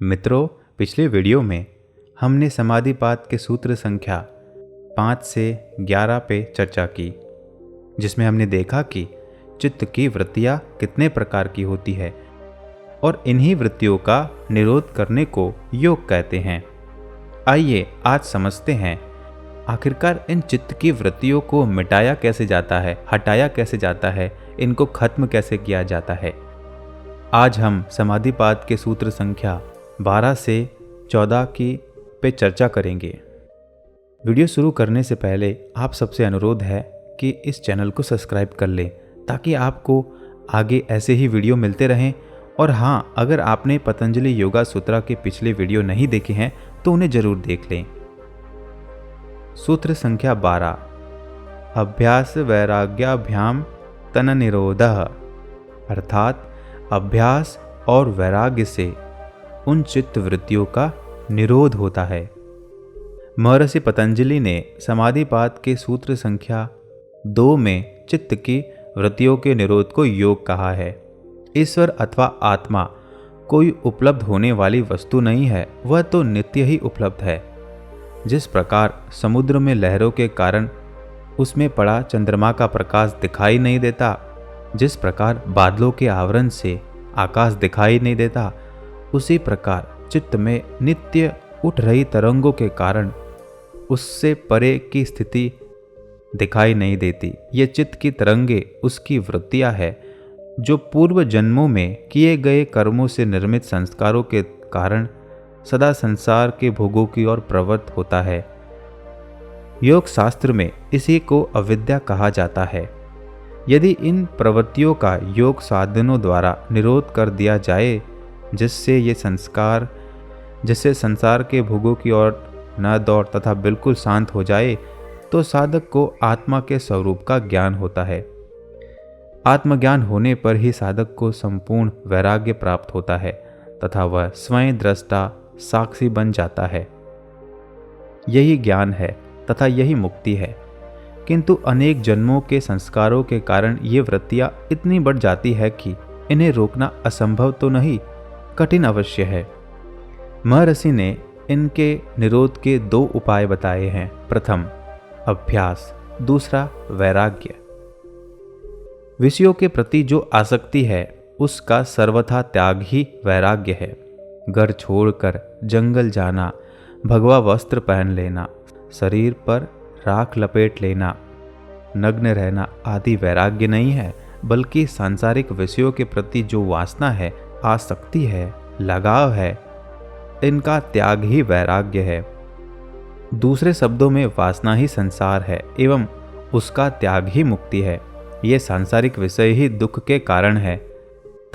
मित्रों, पिछले वीडियो में हमने समाधिपात के सूत्र संख्या 5 से 11 पे चर्चा की, जिसमें हमने देखा कि चित्त की वृत्तियां कितने प्रकार की होती है और इन्हीं वृत्तियों का निरोध करने को योग कहते हैं। आइए आज समझते हैं आखिरकार इन चित्त की वृत्तियों को मिटाया कैसे जाता है, हटाया कैसे जाता है, इनको खत्म कैसे किया जाता है। आज हम समाधिपात के सूत्र संख्या 12 से 14 की पे चर्चा करेंगे। वीडियो शुरू करने से पहले आप सबसे अनुरोध है कि इस चैनल को सब्सक्राइब कर लें ताकि आपको आगे ऐसे ही वीडियो मिलते रहें। और हाँ, अगर आपने पतंजलि योगा सूत्रा के पिछले वीडियो नहीं देखे हैं तो उन्हें जरूर देख लें। सूत्र संख्या 12, अभ्यास वैराग्याभ्याम तन निरोधः, अर्थात अभ्यास और वैराग्य से उन चित्त वृत्तियों का निरोध होता है। महर्षि पतंजलि ने समाधिपात के सूत्र संख्या 2 में चित्त की वृत्तियों के निरोध को योग कहा है। ईश्वर अथवा आत्मा कोई उपलब्ध होने वाली वस्तु नहीं है, वह तो नित्य ही उपलब्ध है। जिस प्रकार समुद्र में लहरों के कारण उसमें पड़ा चंद्रमा का प्रकाश दिखाई नहीं देता, जिस प्रकार बादलों के आवरण से आकाश दिखाई नहीं देता, उसी प्रकार चित्त में नित्य उठ रही तरंगों के कारण उससे परे की स्थिति दिखाई नहीं देती। ये चित्त की तरंगे उसकी वृत्तियां है जो पूर्व जन्मों में किए गए कर्मों से निर्मित संस्कारों के कारण सदा संसार के भोगों की ओर प्रवृत्त होता है। योग शास्त्र में इसी को अविद्या कहा जाता है। यदि इन प्रवृत्तियों का योग साधनों द्वारा निरोध कर दिया जाए, जिससे संसार के भोगों की ओर न दौड़ तथा बिल्कुल शांत हो जाए, तो साधक को आत्मा के स्वरूप का ज्ञान होता है। आत्मज्ञान होने पर ही साधक को संपूर्ण वैराग्य प्राप्त होता है तथा वह स्वयं दृष्टा साक्षी बन जाता है। यही ज्ञान है तथा यही मुक्ति है। किंतु अनेक जन्मों के संस्कारों के कारण ये वृत्तियां इतनी बढ़ जाती है कि इन्हें रोकना असंभव तो नहीं, कठिन अवश्य है। महर्षि ने इनके निरोध के 2 उपाय बताए हैं। प्रथम अभ्यास, दूसरा वैराग्य। विषयों के प्रति जो आसक्ति है उसका सर्वथा त्याग ही वैराग्य है। घर छोड़कर जंगल जाना, भगवा वस्त्र पहन लेना, शरीर पर राख लपेट लेना, नग्न रहना आदि वैराग्य नहीं है, बल्कि सांसारिक विषयों के प्रति जो वासना है, आसक्ति है, लगाव है, इनका त्याग ही वैराग्य है। दूसरे शब्दों में वासना ही संसार है एवं उसका त्याग ही मुक्ति है। ये सांसारिक विषय ही दुख के कारण है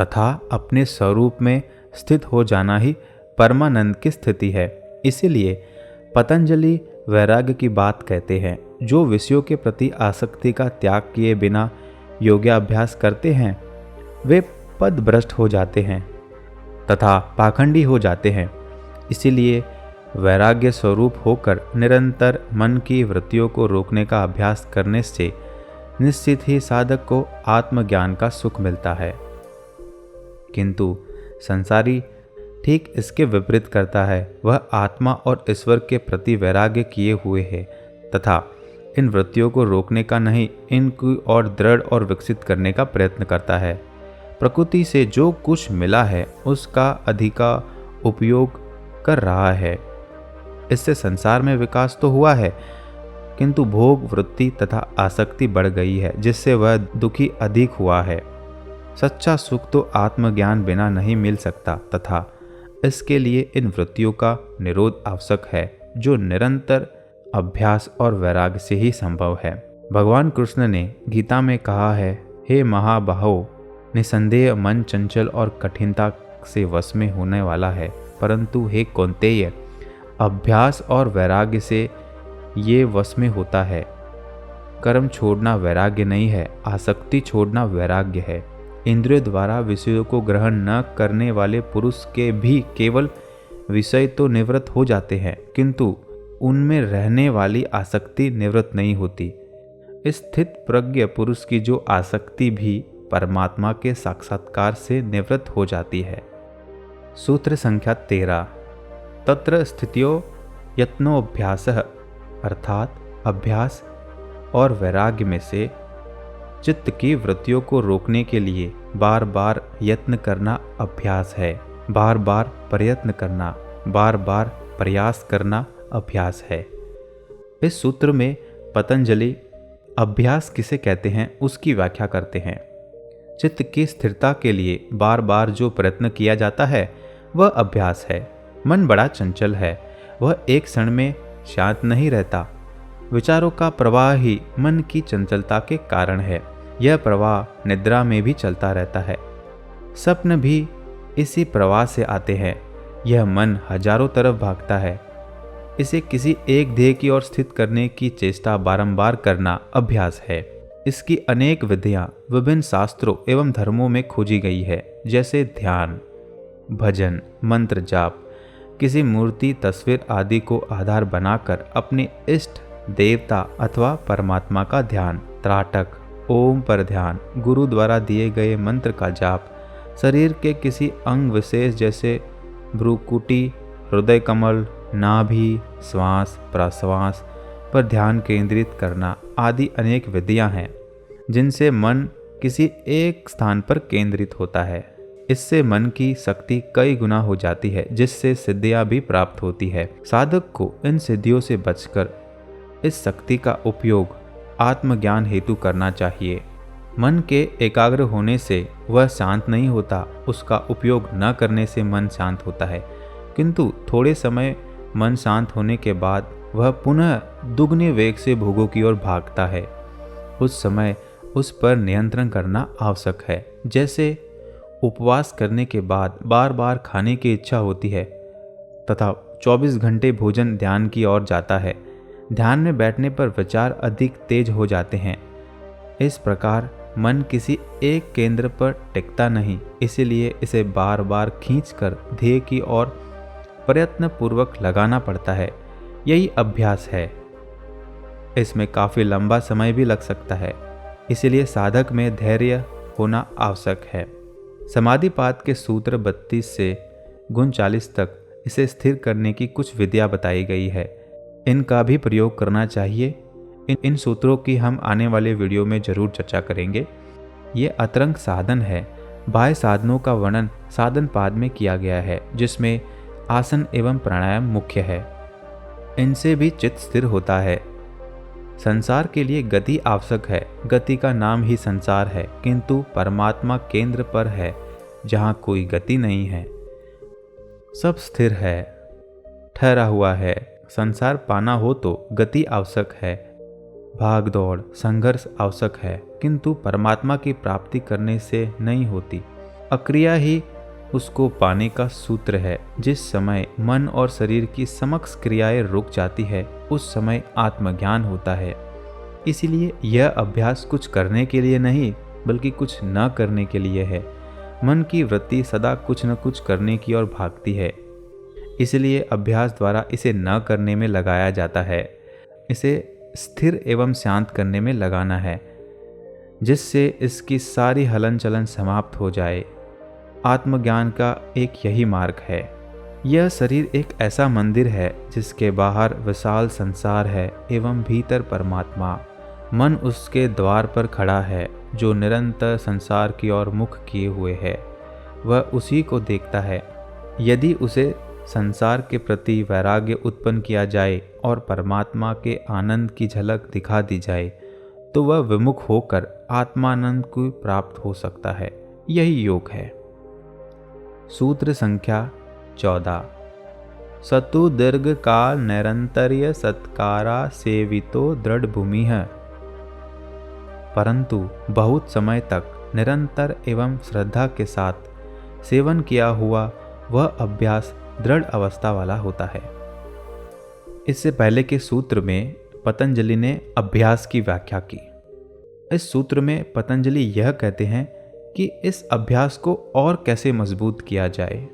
तथा अपने स्वरूप में स्थित हो जाना ही परमानंद की स्थिति है। इसीलिए पतंजलि वैराग्य की बात कहते हैं। जो विषयों के प्रति आसक्ति का त्याग किए बिना योगाभ्यास करते हैं, वे पदभ्रष्ट हो जाते हैं तथा पाखंडी हो जाते हैं। इसीलिए वैराग्य स्वरूप होकर निरंतर मन की वृत्तियों को रोकने का अभ्यास करने से निश्चित ही साधक को आत्मज्ञान का सुख मिलता है। किंतु संसारी ठीक इसके विपरीत करता है। वह आत्मा और ईश्वर के प्रति वैराग्य किए हुए है तथा इन वृत्तियों को रोकने का नहीं, इनकी और दृढ़ और विकसित करने का प्रयत्न करता है। प्रकृति से जो कुछ मिला है उसका अधिका उपयोग कर रहा है। इससे संसार में विकास तो हुआ है, किंतु भोग वृत्ति तथा आसक्ति बढ़ गई है, जिससे वह दुखी अधिक हुआ है। सच्चा सुख तो आत्मज्ञान बिना नहीं मिल सकता तथा इसके लिए इन वृत्तियों का निरोध आवश्यक है, जो निरंतर अभ्यास और वैराग्य से ही संभव है। भगवान कृष्ण ने गीता में कहा है, हे महाबाहो, निसंदेह मन चंचल और कठिनता से वश में होने वाला है, परंतु हे कौन्तेय, अभ्यास और वैराग्य से ये वश में होता है। कर्म छोड़ना वैराग्य नहीं है, आसक्ति छोड़ना वैराग्य है। इंद्रियों द्वारा विषयों को ग्रहण न करने वाले पुरुष के भी केवल विषय तो निवृत्त हो जाते हैं, किंतु उनमें रहने वाली आसक्ति निवृत्त नहीं होती। स्थित प्रज्ञ पुरुष की जो आसक्ति भी परमात्मा के साक्षात्कार से निवृत्त हो जाती है। सूत्र संख्या 13। तत्र स्थित्यो यत्नोऽभ्यासः, अर्थात अभ्यास और वैराग्य में से चित्त की वृत्तियों को रोकने के लिए बार बार यत्न करना अभ्यास है। बार बार प्रयत्न करना, बार बार प्रयास करना अभ्यास है। इस सूत्र में पतंजलि अभ्यास किसे कहते हैं उसकी व्याख्या करते हैं। चित्त की स्थिरता के लिए बार बार जो प्रयत्न किया जाता है वह अभ्यास है। मन बड़ा चंचल है, वह एक क्षण में शांत नहीं रहता। विचारों का प्रवाह ही मन की चंचलता के कारण है। यह प्रवाह निद्रा में भी चलता रहता है। स्वप्न भी इसी प्रवाह से आते हैं। यह मन हजारों तरफ भागता है। इसे किसी एक ध्येय की ओर स्थित करने की चेष्टा बारंबार करना अभ्यास है। इसकी अनेक विधियां विभिन्न शास्त्रों एवं धर्मों में खोजी गई है, जैसे ध्यान, भजन, मंत्र जाप, किसी मूर्ति, तस्वीर आदि को आधार बनाकर अपने इष्ट देवता अथवा परमात्मा का ध्यान, त्राटक, ओम पर ध्यान, गुरु द्वारा दिए गए मंत्र का जाप, शरीर के किसी अंग विशेष जैसे भ्रूकुटी, हृदय कमल, नाभि, श्वास प्रश्वास पर ध्यान केंद्रित करना आदि अनेक विधियां हैं जिनसे मन किसी एक स्थान पर केंद्रित होता है। इससे मन की शक्ति कई गुना हो जाती है, जिससे सिद्धियां भी प्राप्त होती है। साधक को इन सिद्धियों से बचकर इस शक्ति का उपयोग आत्मज्ञान हेतु करना चाहिए। मन के एकाग्र होने से वह शांत नहीं होता, उसका उपयोग न करने से मन शांत होता है, किंतु थोड़े समय मन शांत होने के बाद वह पुनः दुगने वेग से भोगों की ओर भागता है। उस समय उस पर नियंत्रण करना आवश्यक है। जैसे उपवास करने के बाद बार बार खाने की इच्छा होती है तथा 24 घंटे भोजन ध्यान की ओर जाता है। ध्यान में बैठने पर विचार अधिक तेज हो जाते हैं। इस प्रकार मन किसी एक केंद्र पर टिकता नहीं, इसीलिए इसे बार बार खींचकर ध्येय की ओर प्रयत्न पूर्वक लगाना पड़ता है। यही अभ्यास है। इसमें काफ़ी लंबा समय भी लग सकता है, इसीलिए साधक में धैर्य होना आवश्यक है। समाधिपात के सूत्र 32 से 39 तक इसे स्थिर करने की कुछ विधियां बताई गई है। इनका भी प्रयोग करना चाहिए। इन सूत्रों की हम आने वाले वीडियो में जरूर चर्चा करेंगे। ये अतरंग साधन है। बाह्य साधनों का वर्णन साधन पाद में किया गया है, जिसमें आसन एवं प्राणायाम मुख्य है। इनसे भी चित्त स्थिर होता है। संसार के लिए गति आवश्यक है। गति का नाम ही संसार है, किंतु परमात्मा केंद्र पर है जहाँ कोई गति नहीं है। सब स्थिर है, ठहरा हुआ है। संसार पाना हो तो गति आवश्यक है, भाग दौड़ संघर्ष आवश्यक है, किंतु परमात्मा की प्राप्ति करने से नहीं होती। अक्रिया ही उसको पाने का सूत्र है। जिस समय मन और शरीर की समक्ष क्रियाएं रुक जाती है, उस समय आत्मज्ञान होता है। इसीलिए यह अभ्यास कुछ करने के लिए नहीं, बल्कि कुछ न करने के लिए है। मन की वृत्ति सदा कुछ न कुछ करने की ओर भागती है, इसलिए अभ्यास द्वारा इसे न करने में लगाया जाता है। इसे स्थिर एवं शांत करने में लगाना है, जिससे इसकी सारी हलन चलन समाप्त हो जाए। आत्मज्ञान का एक यही मार्ग है। यह शरीर एक ऐसा मंदिर है जिसके बाहर विशाल संसार है एवं भीतर परमात्मा। मन उसके द्वार पर खड़ा है, जो निरंतर संसार की ओर मुख किए हुए है। वह उसी को देखता है। यदि उसे संसार के प्रति वैराग्य उत्पन्न किया जाए और परमात्मा के आनंद की झलक दिखा दी जाए, तो वह विमुख होकर आत्मानंद को प्राप्त हो सकता है। यही योग है। सूत्र संख्या 14। सतु दीर्घ काल नैरंतर्य सत्कारा सेवितो दृढ़ भूमि है, परंतु बहुत समय तक निरंतर एवं श्रद्धा के साथ सेवन किया हुआ वह अभ्यास दृढ़ अवस्था वाला होता है। इससे पहले के सूत्र में पतंजलि ने अभ्यास की व्याख्या की। इस सूत्र में पतंजलि यह कहते हैं कि इस अभ्यास को और कैसे मजबूत किया जाए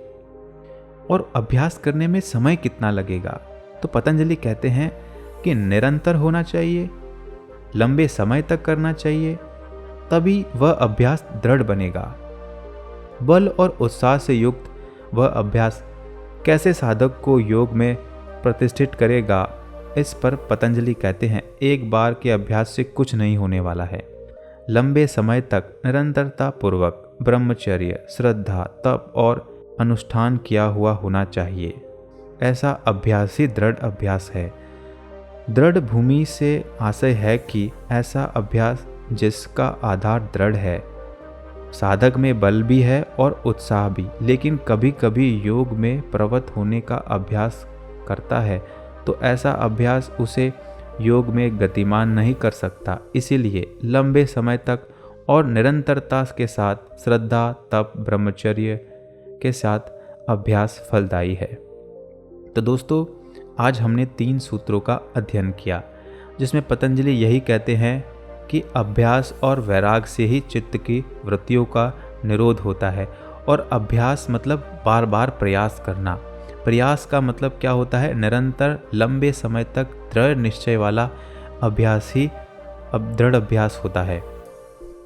और अभ्यास करने में समय कितना लगेगा। तो पतंजलि कहते हैं कि निरंतर होना चाहिए, लंबे समय तक करना चाहिए, तभी वह अभ्यास दृढ़ बनेगा। बल और उत्साह से युक्त वह अभ्यास कैसे साधक को योग में प्रतिष्ठित करेगा, इस पर पतंजलि कहते हैं, एक बार के अभ्यास से कुछ नहीं होने वाला है। लंबे समय तक निरंतरता पूर्वक ब्रह्मचर्य, श्रद्धा, तप और अनुष्ठान किया हुआ होना चाहिए। ऐसा अभ्यास ही दृढ़ अभ्यास है। दृढ़ भूमि से आशय है कि ऐसा अभ्यास जिसका आधार दृढ़ है। साधक में बल भी है और उत्साह भी, लेकिन कभी कभी योग में प्रवृत्त होने का अभ्यास करता है तो ऐसा अभ्यास उसे योग में गतिमान नहीं कर सकता। इसीलिए लंबे समय तक और निरंतरता के साथ श्रद्धा, तप, ब्रह्मचर्य के साथ अभ्यास फलदायी है। तो दोस्तों, आज हमने 3 सूत्रों का अध्ययन किया, जिसमें पतंजलि यही कहते हैं कि अभ्यास और वैराग से ही चित्त की वृत्तियों का निरोध होता है। और अभ्यास मतलब बार बार प्रयास करना। प्रयास का मतलब क्या होता है? निरंतर लंबे समय तक दृढ़ निश्चय वाला अभ्यास ही दृढ़ अभ्यास होता है।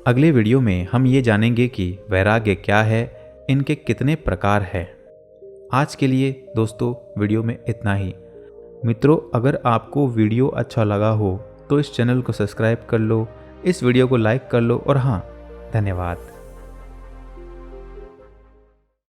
अगले वीडियो में हम ये जानेंगे कि वैराग्य क्या है, इनके कितने प्रकार हैं। आज के लिए दोस्तों वीडियो में इतना ही। मित्रों, अगर आपको वीडियो अच्छा लगा हो तो इस चैनल को सब्सक्राइब कर लो, इस वीडियो को लाइक कर लो और हाँ, धन्यवाद।